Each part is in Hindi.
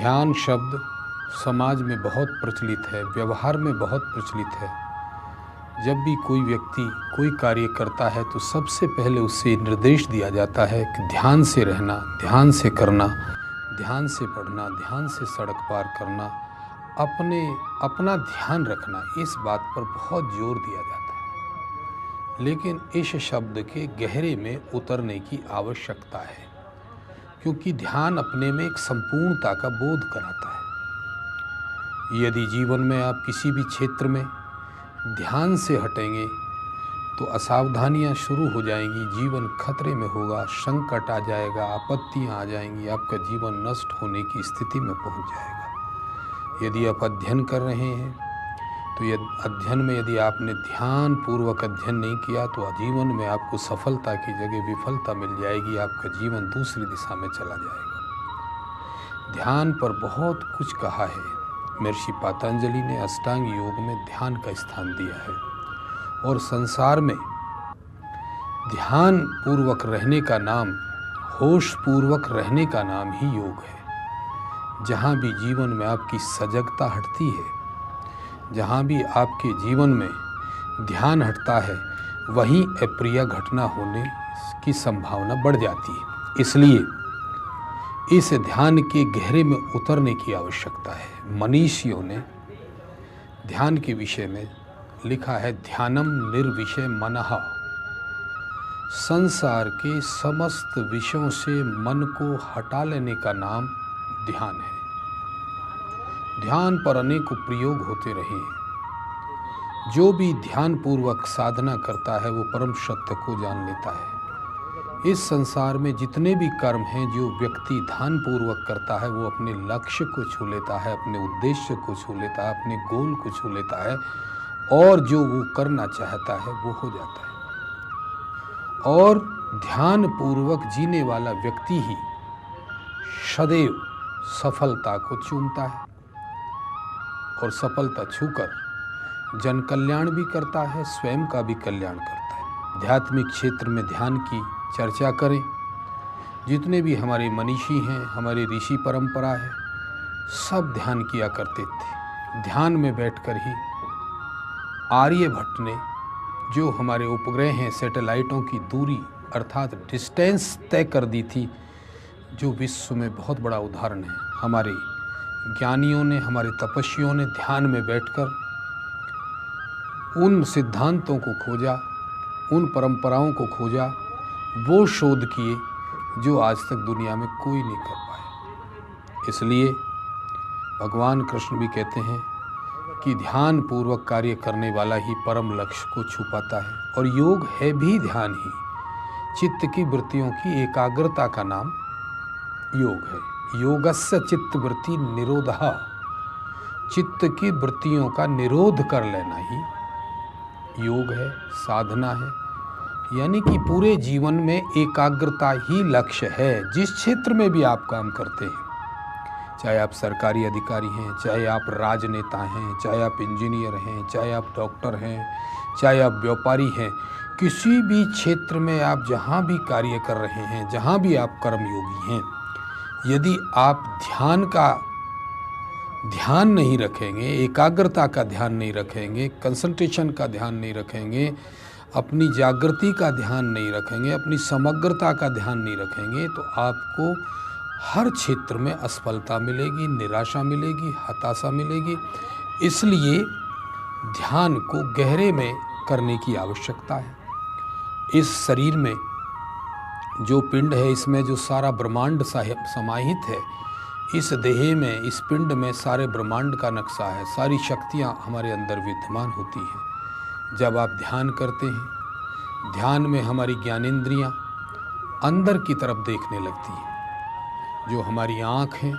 ध्यान शब्द समाज में बहुत प्रचलित है, व्यवहार में बहुत प्रचलित है। जब भी कोई व्यक्ति कोई कार्य करता है तो सबसे पहले उससे निर्देश दिया जाता है कि ध्यान से रहना, ध्यान से करना, ध्यान से पढ़ना, ध्यान से सड़क पार करना, अपना ध्यान रखना। इस बात पर बहुत जोर दिया जाता है, लेकिन इस शब्द के गहरे में उतरने की आवश्यकता है, क्योंकि ध्यान अपने में एक संपूर्णता का बोध कराता है। यदि जीवन में आप किसी भी क्षेत्र में ध्यान से हटेंगे तो असावधानियां शुरू हो जाएंगी, जीवन खतरे में होगा, संकट आ जाएगा, आपत्तियां आ जाएंगी, आपका जीवन नष्ट होने की स्थिति में पहुंच जाएगा। यदि आप अध्ययन कर रहे हैं तो अध्ययन में यदि आपने ध्यान पूर्वक अध्ययन नहीं किया तो जीवन में आपको सफलता की जगह विफलता मिल जाएगी, आपका जीवन दूसरी दिशा में चला जाएगा। ध्यान पर बहुत कुछ कहा है। महर्षि पतंजलि ने अष्टांग योग में ध्यान का स्थान दिया है, और संसार में ध्यान पूर्वक रहने का नाम, होश पूर्वक रहने का नाम ही योग है। जहाँ भी जीवन में आपकी सजगता हटती है, जहाँ भी आपके जीवन में ध्यान हटता है, वहीं अप्रिय घटना होने की संभावना बढ़ जाती है। इसलिए इस ध्यान के गहरे में उतरने की आवश्यकता है। मनीषियों ने ध्यान के विषय में लिखा है, ध्यानम निर्विषय मनः। संसार के समस्त विषयों से मन को हटा लेने का नाम ध्यान है। ध्यान पर अनेकों प्रयोग होते रहे। जो भी ध्यान पूर्वक साधना करता है वो परम सत्य को जान लेता है। इस संसार में जितने भी कर्म हैं, जो व्यक्ति ध्यान पूर्वक करता है वो अपने लक्ष्य को छू लेता है, अपने उद्देश्य को छू लेता है, अपने गोल को छू लेता है, और जो वो करना चाहता है वो हो जाता है। और ध्यान पूर्वक जीने वाला व्यक्ति ही सदैव सफलता को चूमता है, और सफलता छूकर जन कल्याण भी करता है, स्वयं का भी कल्याण करता है। आध्यात्मिक क्षेत्र में ध्यान की चर्चा करें। जितने भी हमारे मनीषी हैं, हमारे ऋषि परंपरा है, सब ध्यान किया करते थे। ध्यान में बैठकर ही आर्यभट्ट ने जो हमारे उपग्रह हैं, सैटेलाइटों की दूरी अर्थात डिस्टेंस तय कर दी थी, जो विश्व में बहुत बड़ा उदाहरण है। हमारे ज्ञानियों ने, हमारे तपस्वियों ने ध्यान में बैठकर उन सिद्धांतों को खोजा, उन परंपराओं को खोजा, वो शोध किए जो आज तक दुनिया में कोई नहीं कर पाया। इसलिए भगवान कृष्ण भी कहते हैं कि ध्यान पूर्वक कार्य करने वाला ही परम लक्ष्य को छू पाता है। और योग है भी ध्यान ही। चित्त की वृत्तियों की एकाग्रता का नाम योग है। योगस्य चित्त वृत्ति निरोधः। चित्त की वृत्तियों का निरोध कर लेना ही योग है, साधना है। यानी कि पूरे जीवन में एकाग्रता ही लक्ष्य है। जिस क्षेत्र में भी आप काम करते हैं, चाहे आप सरकारी अधिकारी हैं, चाहे आप राजनेता हैं, चाहे आप इंजीनियर हैं, चाहे आप डॉक्टर हैं, चाहे आप व्यापारी हैं, किसी भी क्षेत्र में आप जहाँ भी कार्य कर रहे हैं, जहाँ भी आप कर्मयोगी हैं, यदि आप ध्यान नहीं रखेंगे, एकाग्रता का ध्यान नहीं रखेंगे, कंसंट्रेशन का ध्यान नहीं रखेंगे, अपनी जागृति का ध्यान नहीं रखेंगे, अपनी समग्रता का ध्यान नहीं रखेंगे, तो आपको हर क्षेत्र में असफलता मिलेगी, निराशा मिलेगी, हताशा मिलेगी। इसलिए ध्यान को गहरे में करने की आवश्यकता है। इस शरीर में जो पिंड है, इसमें जो सारा ब्रह्मांड समाहित है, इस देह में, इस पिंड में सारे ब्रह्मांड का नक्शा है, सारी शक्तियाँ हमारे अंदर विद्यमान होती हैं। जब आप ध्यान करते हैं, ध्यान में हमारी ज्ञानेंद्रियाँ अंदर की तरफ देखने लगती हैं। जो हमारी आँख हैं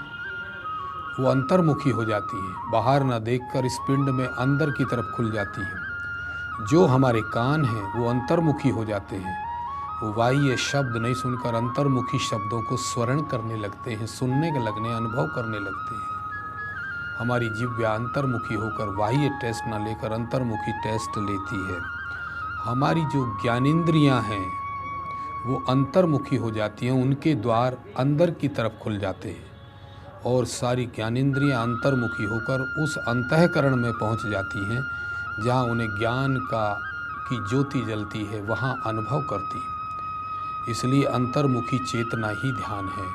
वो अंतर्मुखी हो जाती हैं, बाहर ना देखकर इस पिंड में अंदर की तरफ खुल जाती हैं। जो हमारे कान हैं वो अंतर्मुखी हो जाते हैं, वो बाह्य शब्द नहीं सुनकर अंतर्मुखी शब्दों को स्वरण करने लगते हैं, सुनने के लगने, अनुभव करने लगते हैं। हमारी जिह्वा अंतर्मुखी होकर बाह्य टेस्ट न लेकर अंतर्मुखी टेस्ट लेती है। हमारी जो ज्ञानेंद्रियां हैं वो अंतर्मुखी हो जाती हैं, उनके द्वार अंदर की तरफ खुल जाते हैं। और सारी ज्ञानेंद्रियां अंतर्मुखी होकर उस अंतःकरण में पहुंच जाती हैं जहां उन्हें ज्ञान की ज्योति जलती है, वहां अनुभव करती हैं। इसलिए अंतर्मुखी चेतना ही ध्यान है।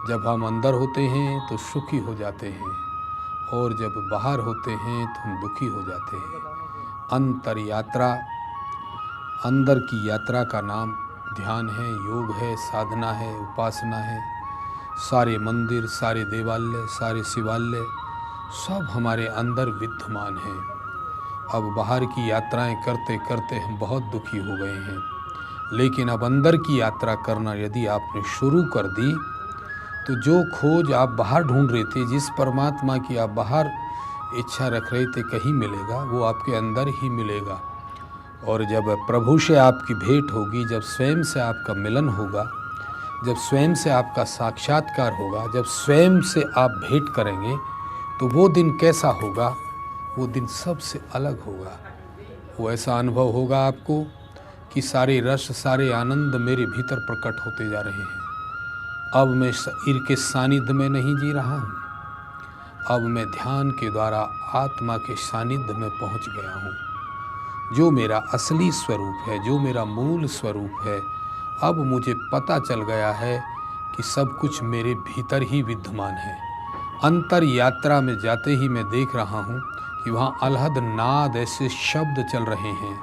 जब हम अंदर होते हैं तो सुखी हो जाते हैं और जब बाहर होते हैं तो हम दुखी हो जाते हैं। अंतर यात्रा, अंदर की यात्रा का नाम ध्यान है, योग है, साधना है, उपासना है। सारे मंदिर, सारे देवालय, सारे शिवालय सब हमारे अंदर विद्यमान हैं। अब बाहर की यात्राएं करते करते हम बहुत दुखी हो गए हैं, लेकिन अब अंदर की यात्रा करना यदि आपने शुरू कर दी तो जो खोज आप बाहर ढूंढ रहे थे, जिस परमात्मा की आप बाहर इच्छा रख रहे थे कहीं मिलेगा, वो आपके अंदर ही मिलेगा। और जब प्रभु से आपकी भेंट होगी, जब स्वयं से आपका मिलन होगा, जब स्वयं से आपका साक्षात्कार होगा, जब स्वयं से आप भेंट करेंगे, तो वो दिन कैसा होगा? वो दिन सबसे अलग होगा। वो ऐसा अनुभव होगा आपको कि सारे रस, सारे आनंद मेरे भीतर प्रकट होते जा रहे हैं। अब मैं शरीर के सानिध्य में नहीं जी रहा हूँ, अब मैं ध्यान के द्वारा आत्मा के सानिध्य में पहुँच गया हूँ। जो मेरा असली स्वरूप है, जो मेरा मूल स्वरूप है, अब मुझे पता चल गया है कि सब कुछ मेरे भीतर ही विद्यमान है। अंतर यात्रा में जाते ही मैं देख रहा हूँ कि वहाँ अलहद नाद, ऐसे शब्द चल रहे हैं,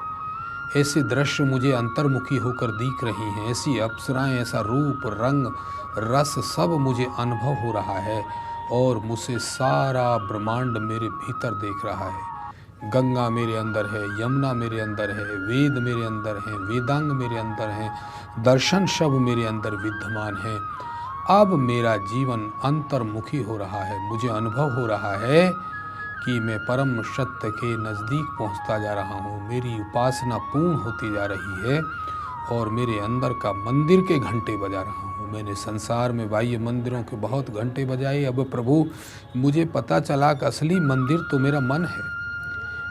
ऐसे दृश्य मुझे अंतर्मुखी होकर दिख रही हैं, ऐसी अप्सराएं, ऐसा रूप, रंग, रस सब मुझे अनुभव हो रहा है और मुझसे सारा ब्रह्मांड मेरे भीतर देख रहा है। गंगा मेरे अंदर है, यमुना मेरे अंदर है, वेद मेरे अंदर हैं, वेदांग मेरे अंदर हैं, दर्शन सब मेरे अंदर विद्यमान हैं। अब मेरा जीवन अंतर्मुखी हो रहा है। मुझे अनुभव हो रहा है कि मैं परम सत्य के नज़दीक पहुंचता जा रहा हूं। मेरी उपासना पूर्ण होती जा रही है और मेरे अंदर का मंदिर के घंटे बजा रहा हूं। मैंने संसार में बाह्य मंदिरों के बहुत घंटे बजाए। अब प्रभु मुझे पता चला कि असली मंदिर तो मेरा मन है।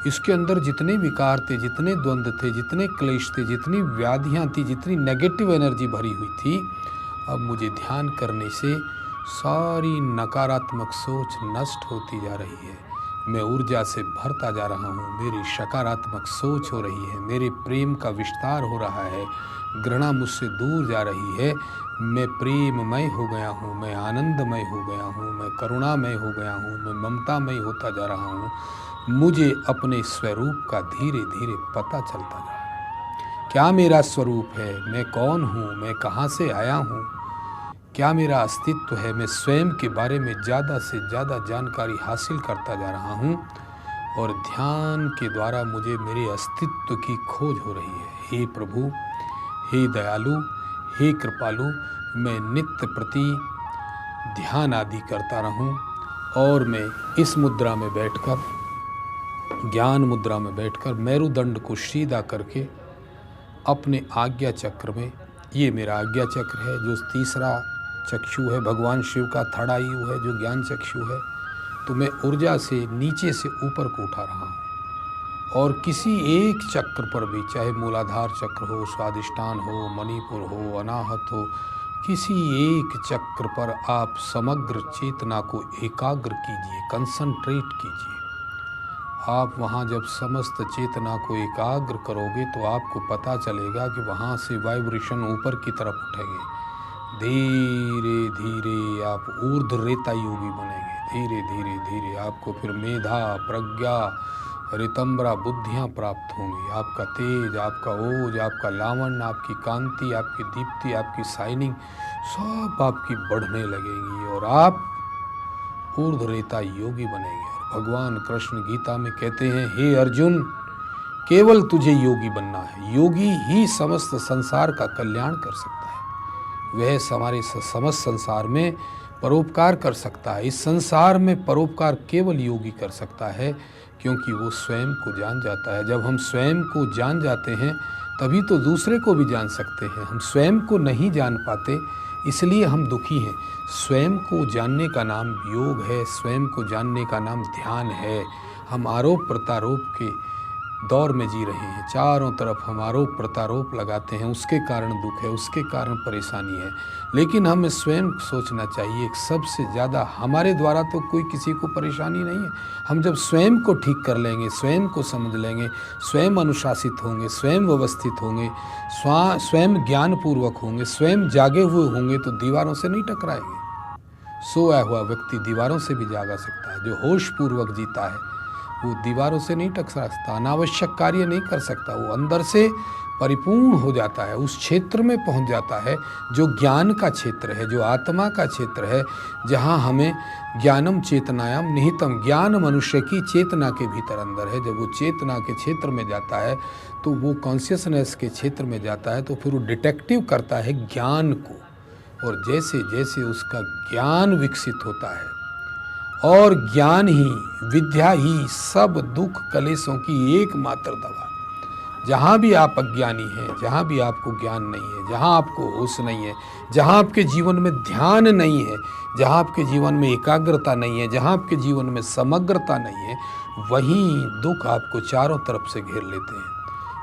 इसके अंदर जितने विकार थे, जितने द्वंद्व थे, जितने क्लेश थे, जितनी व्याधियाँ थी, जितनी नेगेटिव एनर्जी भरी हुई थी, अब मुझे ध्यान करने से सारी नकारात्मक सोच नष्ट होती जा रही है। मैं ऊर्जा से भरता जा रहा हूँ, मेरी सकारात्मक सोच हो रही है, मेरे प्रेम का विस्तार हो रहा है, घृणा मुझसे दूर जा रही है। मैं प्रेममय हो गया हूँ, मैं आनंदमय हो गया हूँ, मैं करुणामय हो गया हूँ, मैं ममतामय होता जा रहा हूँ। मुझे अपने स्वरूप का धीरे धीरे पता चलता जा रहा है। क्या मेरा स्वरूप है? मैं कौन हूँ? मैं कहाँ से आया हूँ? क्या मेरा अस्तित्व है? मैं स्वयं के बारे में ज़्यादा से ज़्यादा जानकारी हासिल करता जा रहा हूँ और ध्यान के द्वारा मुझे मेरे अस्तित्व की खोज हो रही है। हे प्रभु, हे दयालु, हे कृपालु, मैं नित्य प्रति ध्यान आदि करता रहूं और मैं इस मुद्रा में बैठकर, ज्ञान मुद्रा में बैठकर मेरुदंड को सीधा करके अपने आज्ञा चक्र में, ये मेरा आज्ञा चक्र है जो तीसरा चक्षु है, भगवान शिव का थर्ड आई है जो ज्ञान चक्षु है, तो मैं ऊर्जा से नीचे से ऊपर को उठा रहा हूँ और किसी एक चक्र पर भी, चाहे मूलाधार चक्र हो, स्वादिष्ठान हो, मणिपुर हो, अनाहत हो, किसी एक चक्र पर आप समग्र चेतना को एकाग्र कीजिए, कंसंट्रेट कीजिए। आप वहाँ जब समस्त चेतना को एकाग्र करोगे तो आपको पता चलेगा कि वहाँ से वाइब्रेशन ऊपर की तरफ उठेंगे। धीरे धीरे आप ऊर्ध्व रेता योगी बनेंगे। धीरे धीरे धीरे आपको फिर मेधा, प्रज्ञा, रितंबरा बुद्धियाँ प्राप्त होंगी। आपका तेज, आपका ओज, आपका लावण्य, आपकी कांति, आपकी दीप्ति, आपकी शाइनिंग सब आपकी बढ़ने लगेगी और आप ऊर्ध्वरेता योगी बनेंगे। और भगवान कृष्ण गीता में कहते हैं, हे अर्जुन, केवल तुझे योगी बनना है। योगी ही समस्त संसार का कल्याण कर सकता है। वह हमारे समस्त संसार में परोपकार कर सकता है। इस संसार में परोपकार केवल योगी कर सकता है, क्योंकि वो स्वयं को जान जाता है। जब हम स्वयं को जान जाते हैं तभी तो दूसरे को भी जान सकते हैं। हम स्वयं को नहीं जान पाते, इसलिए हम दुखी हैं। स्वयं को जानने का नाम योग है, स्वयं को जानने का नाम ध्यान है। हम आरोप प्रत्यारोप के दौर में जी रहे हैं, चारों तरफ हम आरोप प्रत्यारोप लगाते हैं, उसके कारण दुख है, उसके कारण परेशानी है। लेकिन हमें स्वयं सोचना चाहिए कि सबसे ज़्यादा हमारे द्वारा तो कोई किसी को परेशानी नहीं है। हम जब स्वयं को ठीक कर लेंगे, स्वयं को समझ लेंगे, स्वयं अनुशासित होंगे, स्वयं व्यवस्थित होंगे, स्वयं ज्ञानपूर्वक होंगे, स्वयं जागे हुए होंगे, तो दीवारों से नहीं टकराएंगे। सोया हुआ व्यक्ति दीवारों से भी जागा सकता है। जो होश पूर्वक जीता है वो दीवारों से नहीं टकरा सकता, अनावश्यक कार्य नहीं कर सकता। वो अंदर से परिपूर्ण हो जाता है, उस क्षेत्र में पहुंच जाता है जो ज्ञान का क्षेत्र है, जो आत्मा का क्षेत्र है, जहां हमें ज्ञानम चेतनायाम निहितम, ज्ञान मनुष्य की चेतना के भीतर अंदर है। जब वो चेतना के क्षेत्र में जाता है तो वो कॉन्शियसनेस के क्षेत्र में जाता है, तो फिर वो डिटेक्टिव करता है ज्ञान को। और जैसे जैसे उसका ज्ञान विकसित होता है, और ज्ञान ही, विद्या ही सब दुख कलेशों की एकमात्र दवा। जहाँ भी आप अज्ञानी हैं, जहाँ भी आपको ज्ञान नहीं है, जहाँ आपको होश नहीं है, जहाँ आपके जीवन में ध्यान नहीं है, जहाँ आपके जीवन में एकाग्रता नहीं है, जहाँ आपके जीवन में समग्रता नहीं है, वहीं दुख आपको चारों तरफ से घेर लेते हैं।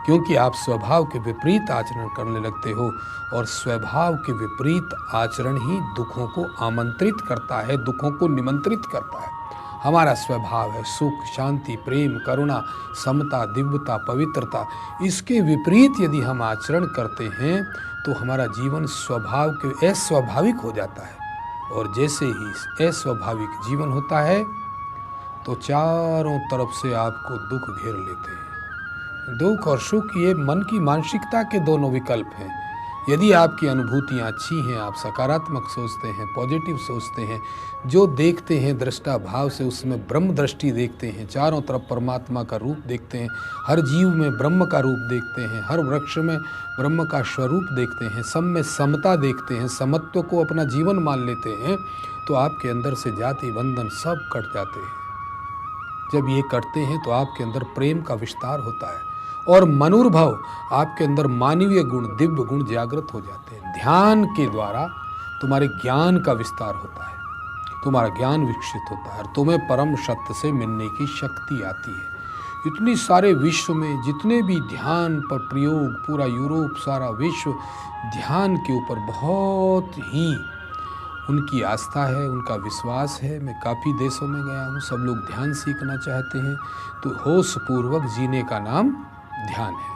क्योंकि आप स्वभाव के विपरीत आचरण करने लगते हो, और स्वभाव के विपरीत आचरण ही दुखों को आमंत्रित करता है, दुखों को निमंत्रित करता है। हमारा स्वभाव है सुख, शांति, प्रेम, करुणा, समता, दिव्यता, पवित्रता। इसके विपरीत यदि हम आचरण करते हैं तो हमारा जीवन स्वभाव के अस्वाभाविक हो जाता है। और जैसे ही अस्वाभाविक जीवन होता है तो चारों तरफ से आपको दुख घेर लेते हैं। दुख और सुख ये मन की मानसिकता के दोनों विकल्प हैं। यदि आपकी अनुभूतियाँ अच्छी हैं, आप सकारात्मक सोचते हैं, पॉजिटिव सोचते हैं, जो देखते हैं दृष्टा भाव से उसमें ब्रह्म दृष्टि देखते हैं, चारों तरफ परमात्मा का रूप देखते हैं, हर जीव में ब्रह्म का रूप देखते हैं, हर वृक्ष में ब्रह्म का स्वरूप देखते हैं, सब में समता देखते हैं, समत्व को अपना जीवन मान लेते हैं, तो आपके अंदर से जाति बंधन सब कट जाते हैं। जब ये कटते हैं तो आपके अंदर प्रेम का विस्तार होता है, और मनुर्भव, आपके अंदर मानवीय गुण, दिव्य गुण जागृत हो जाते हैं। ध्यान के द्वारा तुम्हारे ज्ञान का विस्तार होता है, तुम्हारा ज्ञान विकसित होता है, और तुम्हें परम सत्य से मिलने की शक्ति आती है। इतनी सारे विश्व में जितने भी ध्यान पर प्रयोग, पूरा यूरोप, सारा विश्व ध्यान के ऊपर बहुत ही उनकी आस्था है, उनका विश्वास है। मैं काफ़ी देशों में गया हूँ, सब लोग ध्यान सीखना चाहते हैं। तो होश पूर्वक जीने का नाम ध्यान है।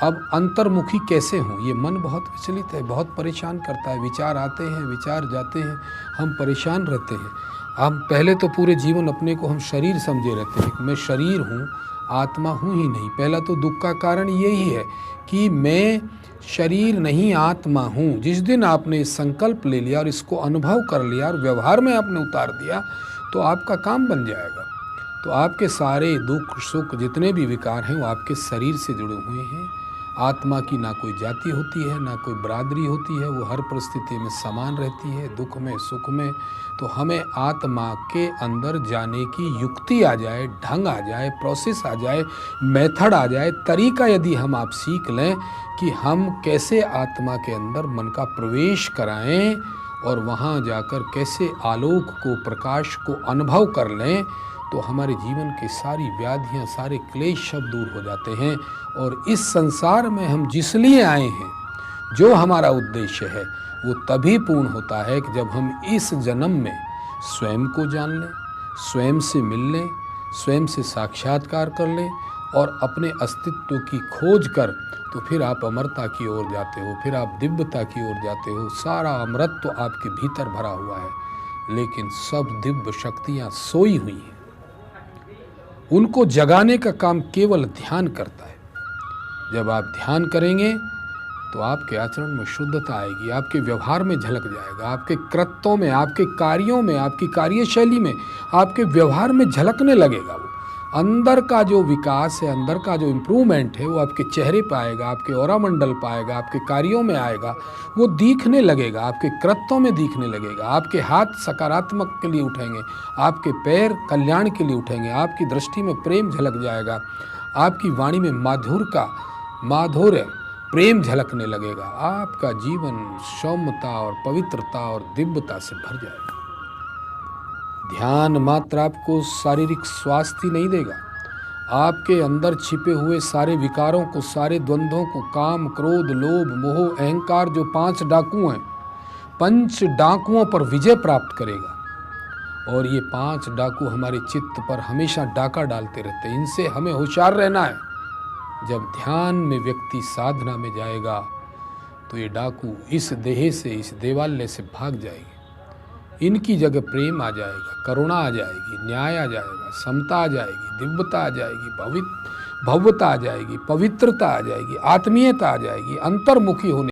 अब अंतर्मुखी कैसे हों? ये मन बहुत विचलित है, बहुत परेशान करता है। विचार आते हैं, विचार जाते हैं, हम परेशान रहते हैं। हम पहले तो पूरे जीवन अपने को हम शरीर समझे रहते हैं, मैं शरीर हूँ, आत्मा हूँ ही नहीं। पहला तो दुख का कारण यही है कि मैं शरीर नहीं आत्मा हूँ। जिस दिन आपने संकल्प ले लिया और इसको अनुभव कर लिया और व्यवहार में आपने उतार दिया तो आपका काम बन जाएगा। तो आपके सारे दुख सुख जितने भी विकार हैं वो आपके शरीर से जुड़े हुए हैं। आत्मा की ना कोई जाति होती है, ना कोई बरादरी होती है, वो हर परिस्थिति में समान रहती है, दुख में सुख में। तो हमें आत्मा के अंदर जाने की युक्ति आ जाए, ढंग आ जाए, प्रोसेस आ जाए, मेथड आ जाए, तरीका यदि हम आप सीख लें कि हम कैसे आत्मा के अंदर मन का प्रवेश कराएं और वहाँ जाकर कैसे आलोक को, प्रकाश को अनुभव कर लें, तो हमारे जीवन की सारी व्याधियाँ, सारे क्लेश सब दूर हो जाते हैं। और इस संसार में हम जिस लिए आए हैं, जो हमारा उद्देश्य है, वो तभी पूर्ण होता है कि जब हम इस जन्म में स्वयं को जान लें, स्वयं से मिल लें, स्वयं से साक्षात्कार कर लें और अपने अस्तित्व की खोज कर, तो फिर आप अमरता की ओर जाते हो, फिर आप दिव्यता की ओर जाते हो। सारा अमरत्व आपके भीतर भरा हुआ है, लेकिन सब दिव्य शक्तियाँ सोई हुई हैं। उनको जगाने का काम केवल ध्यान करता है। जब आप ध्यान करेंगे तो आपके आचरण में शुद्धता आएगी, आपके व्यवहार में झलक जाएगा, आपके कृत्यों में, आपके कार्यों में, आपकी कार्यशैली में, आपके व्यवहार में झलकने लगेगा। वो अंदर का जो विकास है, अंदर का जो इम्प्रूवमेंट है, वो आपके चेहरे पर आएगा, आपके ऑरा मंडल पर आएगा, आपके कार्यों में आएगा, वो दिखने लगेगा, आपके कृत्यों में दिखने लगेगा। आपके हाथ सकारात्मक के लिए उठेंगे, आपके पैर कल्याण के लिए उठेंगे, आपकी दृष्टि में प्रेम झलक जाएगा, आपकी वाणी में माधुर्य प्रेम झलकने लगेगा। आपका जीवन सौम्यता और पवित्रता और दिव्यता से भर जाएगा। ध्यान मात्र आपको शारीरिक स्वास्थ्य नहीं देगा, आपके अंदर छिपे हुए सारे विकारों को, सारे द्वंद्वों को, काम, क्रोध, लोभ, मोह, अहंकार, जो 5 डाकू हैं, 5 डाकुओं पर विजय प्राप्त करेगा। और ये 5 डाकू हमारे चित्त पर हमेशा डाका डालते रहते हैं। इनसे हमें होशियार रहना है। जब ध्यान में व्यक्ति साधना में जाएगा तो ये डाकू इस देह से, इस देवालय से भाग जाएंगे। इनकी जगह प्रेम आ जाएगा, करुणा आ जाएगी, न्याय आ जाएगा, समता आ जाएगी, दिव्यता आ जाएगी, भव्यता आ जाएगी, पवित्रता आ जाएगी, आत्मीयता आ जाएगी, अंतर्मुखी होने